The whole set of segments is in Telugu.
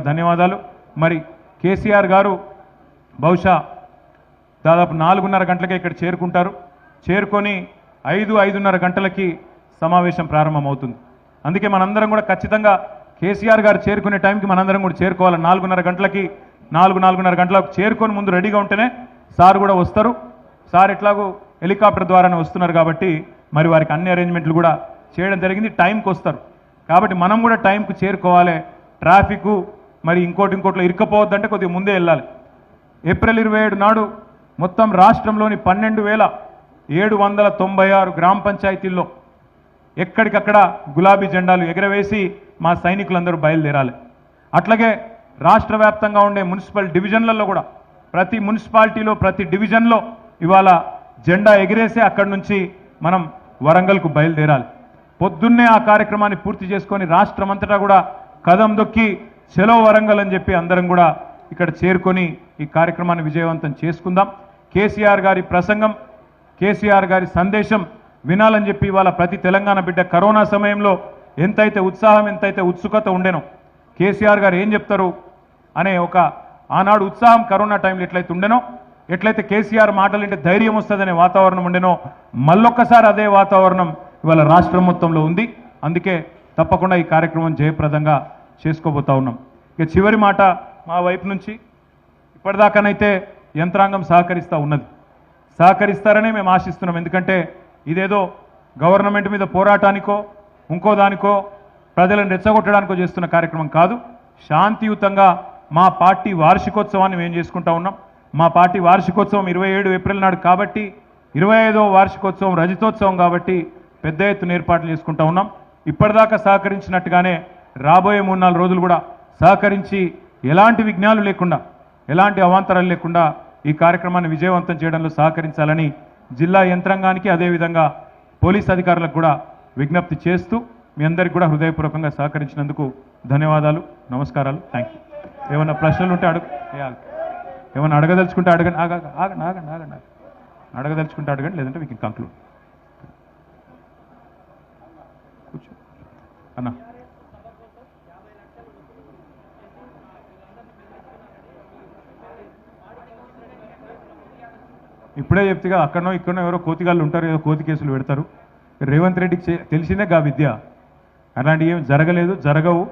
ధన్యవాదాలు. మరి కేసీఆర్ గారు బహుశా దాదాపు 4:30 గంటలకే ఇక్కడ చేరుకుంటారు. చేరుకొని 5:30 గంటలకి సమావేశం ప్రారంభమవుతుంది. అందుకే మనందరం కూడా ఖచ్చితంగా కేసీఆర్ గారు చేరుకునే టైంకి మనందరం కూడా చేరుకోవాలి. 4:30 గంటలకి 4:30 గంటలకు చేరుకొని ముందు రెడీగా ఉంటేనే సార్ కూడా వస్తారు. సార్ ఎట్లాగూ హెలికాప్టర్ ద్వారానే వస్తున్నారు కాబట్టి మరి వారికి అన్ని అరేంజ్మెంట్లు కూడా చేయడం జరిగింది. టైంకి వస్తారు కాబట్టి మనం కూడా టైంకు చేరుకోవాలి. ట్రాఫిక్ మరి ఇంకోటిలో ఇరుక్కపోవద్దంటే కొద్దిగా ముందే వెళ్ళాలి. ఏప్రిల్ 27 నాడు మొత్తం రాష్ట్రంలోని 12,796 గ్రామ పంచాయతీల్లో ఎక్కడికక్కడ గులాబీ జెండాలు ఎగరవేసి మా సైనికులందరూ బయలుదేరాలి. అట్లాగే రాష్ట్ర వ్యాప్తంగా ఉండే మున్సిపల్ డివిజన్లలో కూడా ప్రతి మున్సిపాలిటీలో ప్రతి డివిజన్లో ఇవాళ జెండా ఎగిరేసి అక్కడి నుంచి మనం వరంగల్కు బయలుదేరాలి. పొద్దున్నే ఆ కార్యక్రమాన్ని పూర్తి చేసుకొని రాష్ట్రమంతటా కూడా కదం దొక్కి చలో వరంగల్ అని చెప్పి అందరం కూడా ఇక్కడ చేరుకొని ఈ కార్యక్రమాన్ని విజయవంతం చేసుకుందాం. కేసీఆర్ గారి ప్రసంగం, కేసీఆర్ గారి సందేశం వినాలని చెప్పి ఇవాళ ప్రతి తెలంగాణ బిడ్డ కరోనా సమయంలో ఎంతైతే ఉత్సాహం ఎంతైతే ఉత్సుకత ఉండేనో కేసీఆర్ గారు ఏం చెప్తారు అనే ఒక ఆనాడు ఉత్సాహం కరోనా టైంలో ఎట్లయితే ఉండేనో, ఎట్లయితే కేసీఆర్ మాటలు అంటే ధైర్యం వస్తుందనే వాతావరణం ఉండేనో మళ్ళొక్కసారి అదే వాతావరణం ఇవాళ రాష్ట్రం మొత్తంలో ఉంది. అందుకే తప్పకుండా ఈ కార్యక్రమం జయప్రదంగా చేసుకోబోతా ఉన్నాం. ఇక చివరి మాట మా వైపు నుంచి ఇప్పటిదాకానైతే యంత్రాంగం సహకరిస్తూ ఉన్నది, సహకరిస్తారనే మేము ఆశిస్తున్నాం. ఎందుకంటే ఇదేదో గవర్నమెంట్ మీద పోరాటానికో ఇంకో దానికో ప్రజలను రెచ్చగొట్టడానికో చేస్తున్న కార్యక్రమం కాదు. శాంతియుతంగా మా పార్టీ వార్షికోత్సవాన్ని మేము చేసుకుంటా ఉన్నాం. మా పార్టీ వార్షికోత్సవం 27 ఏప్రిల్ నాడు కాబట్టి 25వ వార్షికోత్సవం రజతోత్సవం కాబట్టి పెద్ద ఎత్తున ఏర్పాట్లు చేసుకుంటా ఉన్నాం. ఇప్పటిదాకా సహకరించినట్టుగానే రాబోయే 3-4 రోజులు కూడా సహకరించి ఎలాంటి విఘ్నాలు లేకుండా ఎలాంటి అవాంతరాలు లేకుండా ఈ కార్యక్రమాన్ని విజయవంతం చేయడంలో సహకరించాలని జిల్లా యంత్రాంగానికి అదేవిధంగా పోలీస్ అధికారులకు కూడా విజ్ఞప్తి చేస్తూ మీ అందరికీ కూడా హృదయపూర్వకంగా సహకరించినందుకు ధన్యవాదాలు, నమస్కారాలు, థ్యాంక్ యూ. ఏమన్నా ప్రశ్నలు ఉంటే ఏమన్నా అడగదలుచుకుంటే అడగండి. ఆగండి అడగదలుచుకుంటే అడగండి, లేదంటే మీకు కంక్లూడ్. కూర్చో అన్నా. ఇప్పుడే చెప్తేగా అక్కడనో ఇక్కడనో ఎవరో కోతిగాళ్ళు ఉంటారు, ఏదో కోతి కేసులు పెడతారు. రేవంత్ రెడ్డికి తెలిసిందే గా విద్య, అలాంటివి ఏమి జరగలేదు, జరగవు.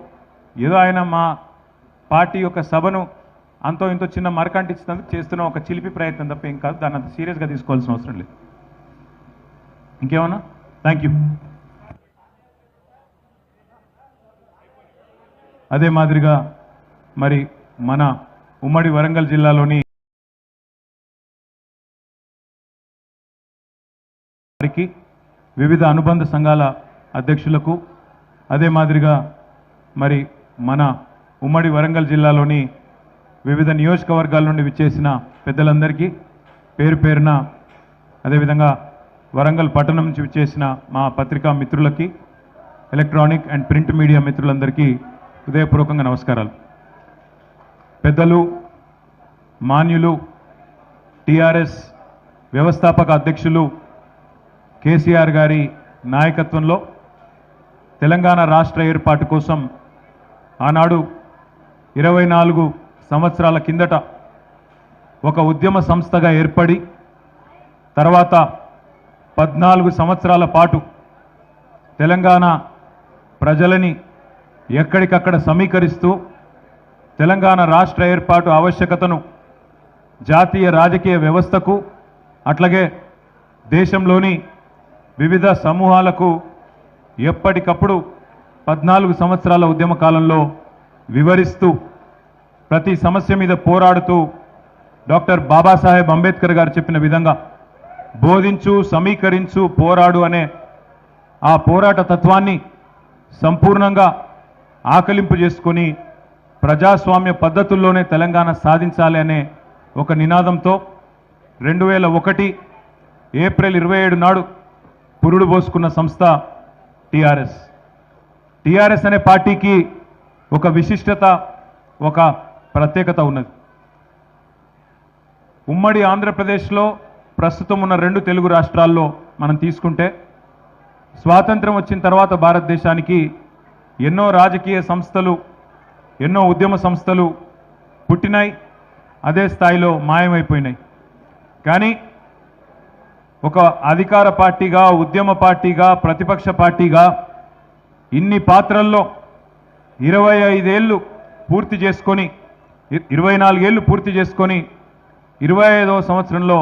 ఏదో ఆయన మా పార్టీ యొక్క సభను అంతో ఇంతో చిన్న మరకంటించినందుకు చేస్తున్న ఒక చిలిపి ప్రయత్నం తప్ప ఏం కాదు. దాన్ని అంత సీరియస్గా తీసుకోవాల్సిన అవసరం లేదు. ఇంకేమన్నా? Thank you. అదే మాదిరిగా మరి మన ఉమ్మడి వరంగల్ జిల్లాలోని వివిధ అనుబంధ సంఘాల అధ్యక్షులకు, అదే మాదిరిగా మరి మన ఉమ్మడి వరంగల్ జిల్లాలోని వివిధ నియోజకవర్గాల నుండి విచ్చేసిన పెద్దలందరికీ పేరు పేరున, అదేవిధంగా వరంగల్ పట్టణం నుంచి విచ్చేసిన మా పత్రికా మిత్రులకి, ఎలక్ట్రానిక్ అండ్ ప్రింట్ మీడియా మిత్రులందరికీ హృదయపూర్వకంగా నమస్కారాలు. పెద్దలు, మాన్యులు, టీఆర్ఎస్ వ్యవస్థాపక అధ్యక్షులు కేసీఆర్ గారి నాయకత్వంలో తెలంగాణ రాష్ట్ర ఏర్పాటు కోసం ఆనాడు 24 సంవత్సరాల కిందట ఒక ఉద్యమ సంస్థగా ఏర్పడి తర్వాత 14 సంవత్సరాల పాటు తెలంగాణ ప్రజలని ఎక్కడికక్కడ సమీకరిస్తూ తెలంగాణ రాష్ట్ర ఏర్పాటు ఆవశ్యకతను జాతీయ రాజకీయ వ్యవస్థకు అట్లాగే దేశంలోని వివిధ సమూహాలకు ఎప్పటికప్పుడు 14 సంవత్సరాల ఉద్యమ కాలంలో వివరిస్తూ ప్రతి సమస్య మీద పోరాడుతూ డాక్టర్ బాబాసాహెబ్ అంబేద్కర్ గారు చెప్పిన విధంగా బోధించు, సమీకరించు, పోరాడు అనే ఆ పోరాట తత్వాన్ని సంపూర్ణంగా ఆకలింపు చేసుకొని ప్రజాస్వామ్య పద్ధతుల్లోనే తెలంగాణ సాధించాలి అనే ఒక నినాదంతో 2001 ఏప్రిల్ 27 నాడు పురుడు పోసుకున్న సంస్థ టీఆర్ఎస్. టీఆర్ఎస్ అనే పార్టీకి ఒక విశిష్టత, ఒక ప్రత్యేకత ఉన్నది. ఉమ్మడి ఆంధ్రప్రదేశ్లో ప్రస్తుతం ఉన్న 2 తెలుగు రాష్ట్రాల్లో మనం తీసుకుంటే స్వాతంత్రం వచ్చిన తర్వాత భారతదేశానికి ఎన్నో రాజకీయ సంస్థలు, ఎన్నో ఉద్యమ సంస్థలు పుట్టినాయి, అదే స్థాయిలో మాయమైపోయినాయి. కానీ ఒక అధికార పార్టీగా, ఉద్యమ పార్టీగా, ప్రతిపక్ష పార్టీగా ఇన్ని పాత్రల్లో 25 ఏళ్ళు పూర్తి చేసుకొని 24 ఏళ్ళు పూర్తి చేసుకొని 25వ సంవత్సరంలో